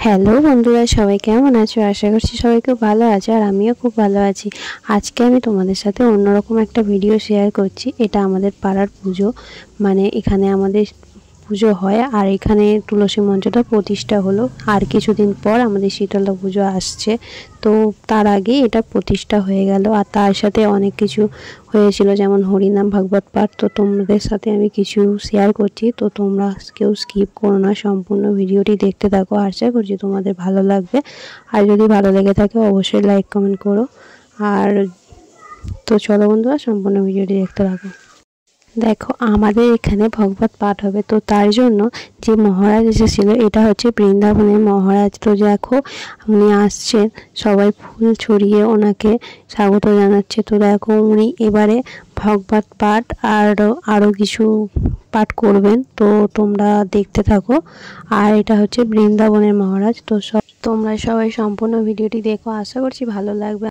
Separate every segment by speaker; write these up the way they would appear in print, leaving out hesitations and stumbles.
Speaker 1: Hello বন্ধুরা, সবাই কেমন আছো? আশা করছি সবাই খুব ভালো আছে আর আমিও খুব ভালো আছি। আজকে আমি তোমাদের সাথে অন্যরকম একটা ভিডিও শেয়ার করছি। এটা আমাদের পাড়ার পুজো, মানে এখানে আমাদের পুজো হয় আর এখানে তুলসী মঞ্চটা প্রতিষ্ঠা হলো। আর কিছুদিন পর আমাদের শীতলা পুজো আসছে, তো তার আগে এটা প্রতিষ্ঠা হয়ে গেল। আর তার সাথে অনেক কিছু হয়েছিল, যেমন হরিনাম ভাগবত পাঠ। তো তোমাদের সাথে আমি কিছু শেয়ার করছি, তো তোমরা কেউ স্কিপ করো না, সম্পূর্ণ ভিডিওটি দেখতে থাকো। আশা করছি তোমাদের ভালো লাগবে। আর যদি ভালো লেগে থাকে অবশ্যই লাইক কমেন্ট করো। আর তো চলো বন্ধুরা, সম্পূর্ণ ভিডিওটি দেখতে থাকো। দেখো, আমাদের এখানে ভগবত পাঠ হবে, তো তার জন্য যে মহারাজ এসেছিল এটা হচ্ছে বৃন্দাবনের মহারাজ। তো দেখো উনি আসছেন, সবাই ফুল ছড়িয়ে ওনাকে স্বাগত জানাচ্ছে। তো দেখো উনি এবারে ভগবত পাঠ আর আরও কিছু পাঠ করবেন, তো তোমরা দেখতে থাকো। আর এটা হচ্ছে বৃন্দাবনের মহারাজ। তো তোমরা সবাই সম্পূর্ণ ভিডিওটি দেখো, আশা করছি ভালো লাগবে।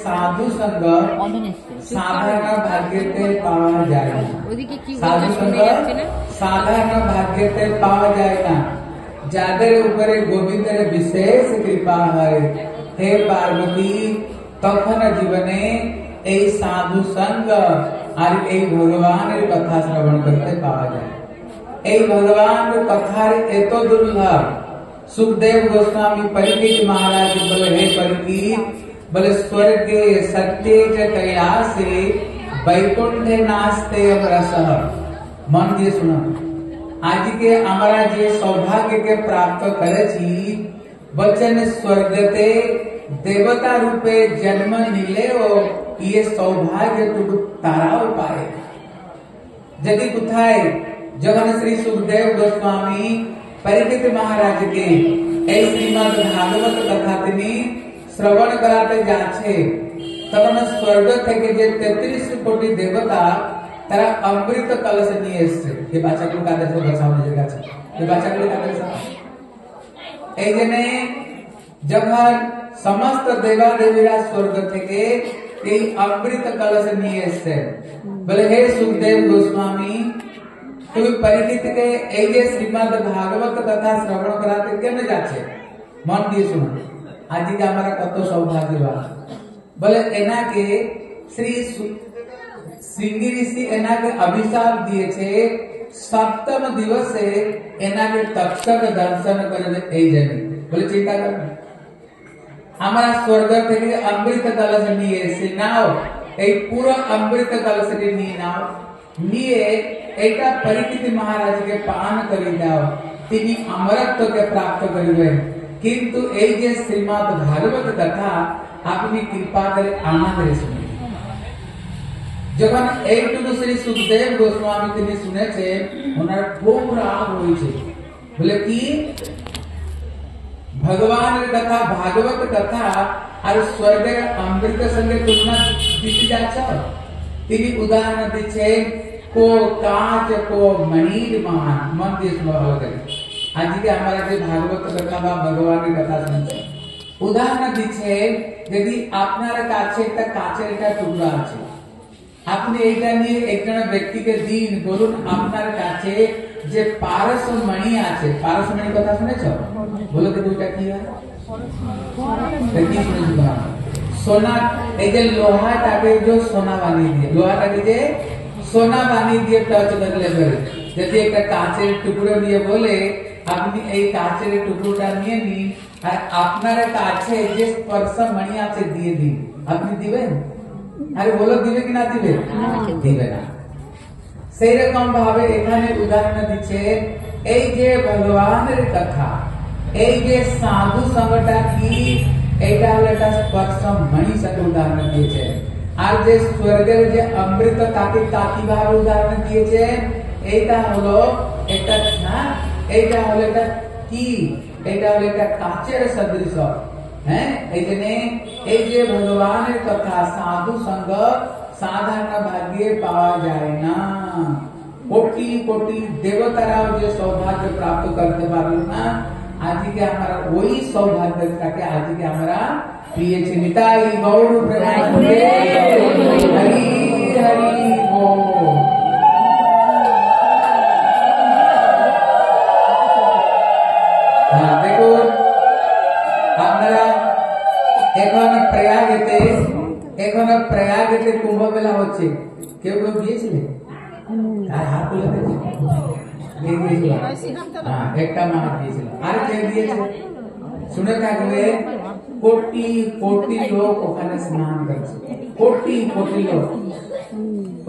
Speaker 2: साधु संग साधारण भाग्यते पाওয়া যায় না। সাধু संग সাধারণ ভাগ্যতে পাওয়া যায় না। যাদের উপরে গোবিন্দের বিশেষ কৃপা হয়, হে পার্বতী, তখন জীবনে এই সাধু संग আর এই ভগবানের কথা শ্রবণ করতে পাওয়া যায়। এই ভগবানের কথার এত দুর্লভ। सुखदेव गोस्वामी परीक्षित महाराज बोले, हे परीक्षित, बोले स्वर्ग सत्य कैलासे वैकुंठ नास्ते रसः। मन दिए सुनो, आज के हमारा जे सौभाग्य के प्राप्त करे छी, बच्चन स्वर्गते देवता रूपे जन्म निले ओ ये सौभाग्य तुम ताराओ पाए। यदि कुथाय जगन श्री सुखदेव गोस्वामी परीक्षित महाराज के श्रीमद भागवत कथा শ্রবণ করাতে যাচ্ছে তখন স্বর্গ থেকে যে 33 কোটি দেবতা তারা অমৃত কলস নিয়ে এসেছে। এই বাচ্চাগুলো কাদের সাথে বসাও নিজের কাছে, এই বাচ্চাগুলো কাদের সাথে। এই জন্য যখন সমস্ত দেবা দেবীরা স্বর্গ থেকে এই অমৃত কলস নিয়ে এসেছে, বলে হে সুখদেব গোস্বামী তুমি পরীক্ষিতকে এই যে শ্রীমদ ভাগবত কথা শ্রবণ করাতে কেন যাচ্ছে, মন দিয়ে শুনুন। আজকে আমরা কত সৌভাগ্যবান। বলে এনাকে শ্রী শ্রীঙ্গি ঋষি এনাকে অভিশাপ দিয়েছে, সপ্তম দিবসে এনাকে তক্ষক দর্শন করবে এই জন্য। বলে চিন্তা করবে আমরা স্বর্গ থেকে অমৃত কলস নিয়ে এসে নাও, এই পুরো অমৃত কলসটি নিয়ে নাও, নিয়ে এটা পরীক্ষিত মহারাজকে পান করে দাও, তিনি অমরত্বকে প্রাপ্ত করিবেন। কিন্তু এই যে শ্রীমদ ভাগবত কথা আপনি কৃপা করে আমাদের শুনুন। যখন এইটুকু শ্রী সুখদেব গোস্বামী তিনি শুনেছেন, ওনার খুব রাগ হয়েছে। বলে কি ভগবানের কথা ভাগবত কথা আর স্বর্গের অমৃত সঙ্গে তুলনা দিতে যাচ্ছ। তিনি উদাহরণ দিচ্ছেন কো কাচ কো মণির মান। মন দিয়ে শুনো ভালো করে। আজকে আমরা যে ভাগবত কথা বা ভগবানের কথা শুনছি, উদাহরণ দিচ্ছেন যদি আপনার কাছে একটা কাচের একটা টুকরা আছে, আপনি এইটা নিয়ে একজন ব্যক্তিকে দিন, বলুন আপনার কাছে যে পারসমণি আছে, পারসমণি কথা শুনেছ? বলো তো দুইটা কি হয়? সোনা। এই যে লোহাটাকে যে সোনা বানিয়ে দিয়ে, লোহাটাকে যে সোনা বানিয়ে দিয়ে টাচ করলে পরে যদি একটা কাচের টুকরো নিয়ে বলে আপনি এই কাচের টুকরোটা নিয়ে নিন আর আপনার কাছে যে স্পর্শমণি আছে দিয়ে দিন, আপনি দিবেন? আরে বলো দিবে কি না দিবে? দিবে না। সেই রকম ভাবে এখানে উদাহরণ দিচ্ছে এই যে ভগবানের কথা, এই যে সাধু সঙ্গটা কি, এইটা হলো একটা স্পর্শমণি সাথে উদাহরণ দিয়েছে। আর যে স্বর্গের যে অমৃত তাকে তাকি ভাবে উদাহরণ দিয়েছে, এইটা হলো একটা না, এইটা হলো একটা কি, এইটা হলো একটা কাচের সদৃশ। হ্যাঁ, এই জন্য এই যে ভগবানের কথা সাধু সঙ্গ সাধারণ ভাগ্যে পাওয়া যায় না। কোটি কোটি দেবতারাও যে সৌভাগ্য প্রাপ্ত করতে পারল না, আজকে আমরা ওই সৌভাগ্যটাকে আজকে আমরা পেয়েছি। নিতাই গৌর প্রেমানন্দে হরি হরি বল। দেখুন আপনারা এখন প্রয়াগেতে কুম্ভ মেলা হচ্ছে, কেউ কেউ গিয়েছিলেন? হাত তুলে দেখি একটা মা দিয়েছিল, আর কে দিয়েছে শুনে থাকবে। কোটি কোটি লোক ওখানে স্নান করছে, কোটি কোটি লোক।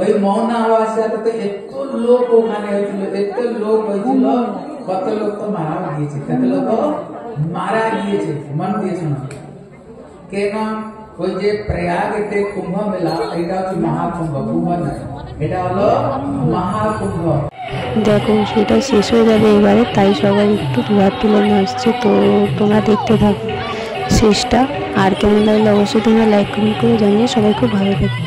Speaker 2: ওই মৌন অমাবস্যা তো এত লোক ওখানে হয়েছিল, এত লোক হয়েছিল, কত লোক তো মারাও গিয়েছে, কত লোক মারা গিয়েছে। মন দিয়েছে না কেন? ওই যে প্রয়াগেতে কুম্ভ মেলা, এটা হচ্ছে মহাকুম্ভ, কুম্ভ নয়, এটা হলো মহাকুম্ভ।
Speaker 1: দেখো সেটা শেষ হয়ে যাবে এবারে, তাই সবাই একটু দুহাত তুলে নাচছে। তো তোমরা দেখতে থাকো শেষটা। আর কেমন লাগলে অবশ্যই তোমরা লাইক কমেন্ট করে জানিয়ে সবাই খুব ভালো থেকো।